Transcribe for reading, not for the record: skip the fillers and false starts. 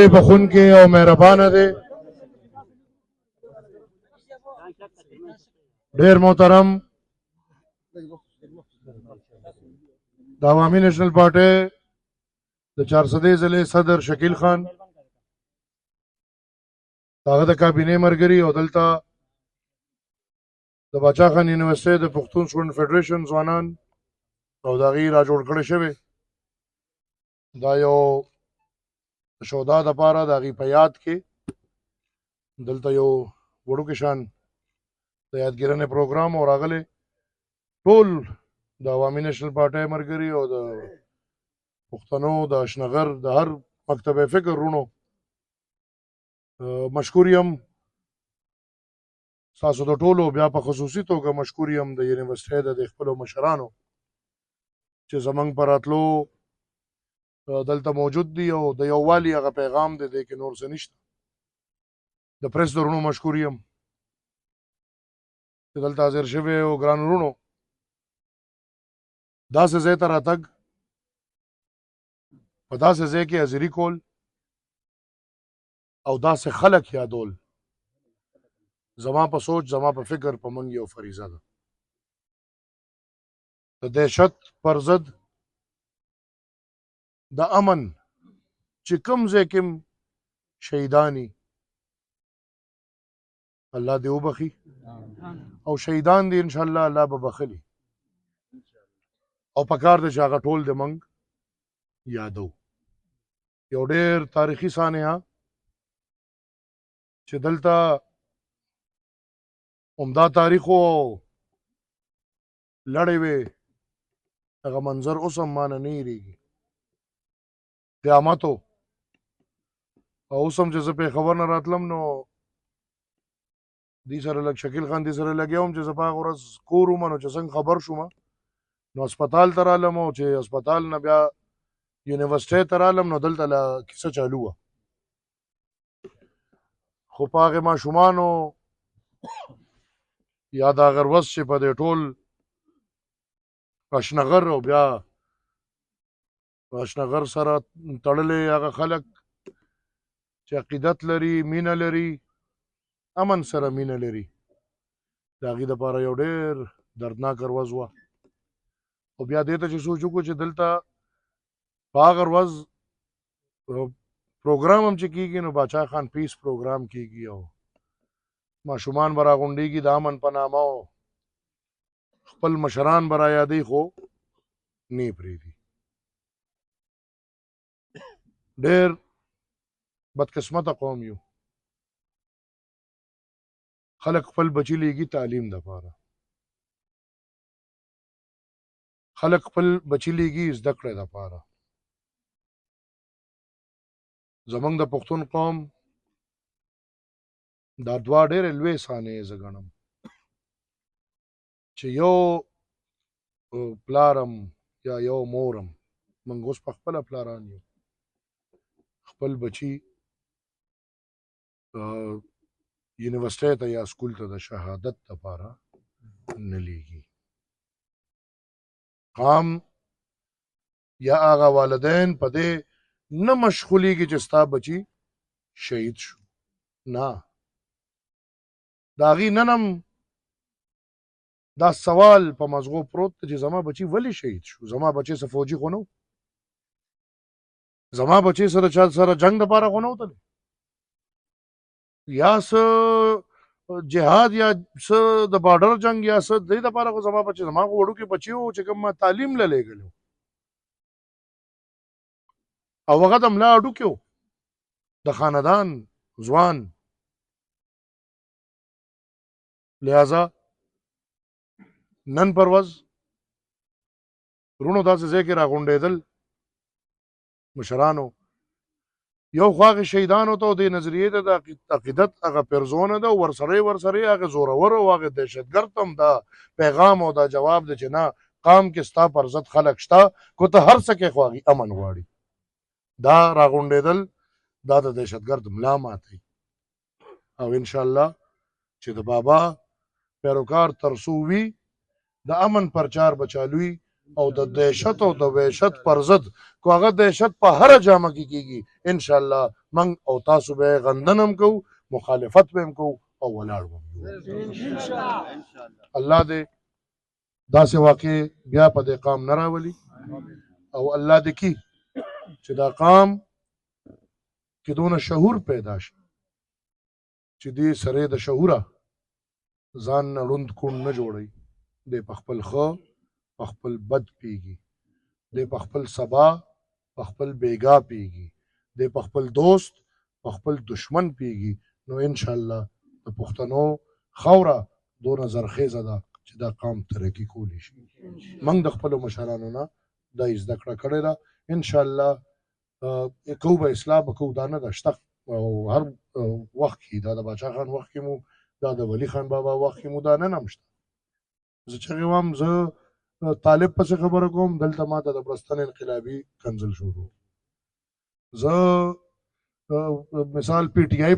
همیشه بخونکی او مهربانه دی. ډیر محترم د عوامي نیشنل پارټۍ د 400 ضلع صدر شکیل خان، هغه د کابینې ملګري او دلته د باچا خان یونیورسټۍ د پښتون سټوډنټ فیډریشن ځوانان او د هغې را جوړ کړی شوی دا یو شودا دپاره د هغې په یاد کې دلته یو وړوکی شان د یادګیرنې پروګرام او راغلی ټول د عوامي نیشنل پارټۍ ملګري او د پښتنو د اشنغر د هر مکتب فکر رونو مشکور یم. ستاسو د ټولو بیا په خصوصي توګه مشکور یم د یونیورسټۍ د خپلو مشرانو چې زموږ په راتلو دلته موجود دي او د یووالي هغه پیغام دی دی کې نور څه نشته. د پریس د رونو مشکور یم چې دلته حاضر شوي او ګران رونو داسې ځای ته راتګ په داسې ځای کې حاضري کول او داسې خلک یادول زما په سوچ زما په فکر په موږ یو فریضه ده. د دهشت پر ضد د امن چې کوم ځای کې شهیدانی الله دې وبخي او شهیدان دې انشاءالله الله به بخلي او پکار دی چې هغه ټول د موږ یادو. یو ډېر تاریخي سانحه چې دلته عمده تاریخو لړۍ وې هغه منظر اوس هم مانه نه هېرېږي. قیامت او اوس هم چې زه پېښور نه راتلم نو دې سره لږ شکیل خان دې سره لګیا وم چې زه په هغه ورځ کور وم نو چې څنګه خبر شوم نو هسپتال ته رالم او چې هسپتال نه بیا یونیورسټۍ ته رالم نو دلته لا کیسه چالو وه خو په هغې ماشومانو یا د هغه ورځ چې په دې ټول اشنغر او بیا اشنغر سره تړلې هغه خلک چې عقیدت لري مینه لري امن سره مینه لري د هغې دپاره یو ډېر دردناک ورځ وه. او بیا دې ته چې سوچ وکړو چې دلته په هغه ورځ پروګرام هم چې کېږي نو باچا خان پیس پروګرام کېږي او ماشومان به راغونډېږي د امن په نامه او خپل مشران به رایادوي خو نه یې پرېږدي. ډېر بدقسمته قوم یو. خلک خپل بچي لیږي تعلیم دپاره، خلک خپل بچي لیږي زده کړې دپاره. زموږ د پښتون قوم دا دوه ډېرې لویې سانحې زه ګڼم چې یو پلارم یا یو مورم موږ اوس په خپله پلاران یو خپل بچي یونیورسټۍ ته یا سکول ته د شهادت دپاره نه لیږي. قام یا هغه والدین په دې نه مشغولیږي چې ستا بچي شهید شو، نه د هغې نن هم دا سوال په مزغو پروت دی چې زما بچي ولې شهید شو. زما بچی څه فوجي خو نه و، زما بچی سره چا سره جنگ دپاره خو نه وتلی یا څه جهاد یا څه د بارډر جنگ یا څه دې دپاره خو زما بچی زما خو وړوکي بچي وو چې کوم ما تعلیم له لېږلی و او هغه د ملا هډوکي و د خاندان ځوان. لہذا نن پر ورځ رونو داسې ځای کې راغونډېدل مشرانو یو خو هغې شهیدانو ته او دې نظریې ته د عقیدت هغه پیرزونه ده ورسره هغې زورور او هغې دهشتګرد هم دا پیغام او دا جواب دی چې نه قام کې ستا پر ضد خلک شته کو ته هر څه کې خو هغې امن غواړي. دا راغونډېدل دا د دهشتګرد ملا ماتوي او انشاءالله چې د بابا پیروکار تر څو وي د امن پرچار به چالوي او د دهشت او د وحشت پر ضد کو هغه دهشت په هر جامه کې کیږي ان شاء الله من او تاسو به غندنم کو مخالفت به هم کو او ولاړ به الله دې داسې واقع بیا په دې قام نه راولي او الله دې کی چې دا قام کې دونه شعور پیدا شي چې دې سره د شعوره ځان نه ړوند کوڼ نه جوړوي دې په خپل ښه په خپل بد پیږي دې په خپل سبا په خپل بیګا پیږي دې په خپل دوست په خپل دشمن پیږي نو ان شاء الله د پښتنو خاوره دونه زرخیزه ده چې دا قام ترقي کولی شي موږ د خپلو مشرانو نه دا زده کړه کړې ده ان شاء الله کو به اصلاح به کو دا نه ده شته او هر وخت کې دا د باچا خان وخت کې مو دا د ولی خان بابا وخت کې مو دا نه هم شته زه چغې وایم زه طالب پسې خبره کوم دلته ماته د بړستن انقلابي کنځل شروع زه مثال پی ټی آی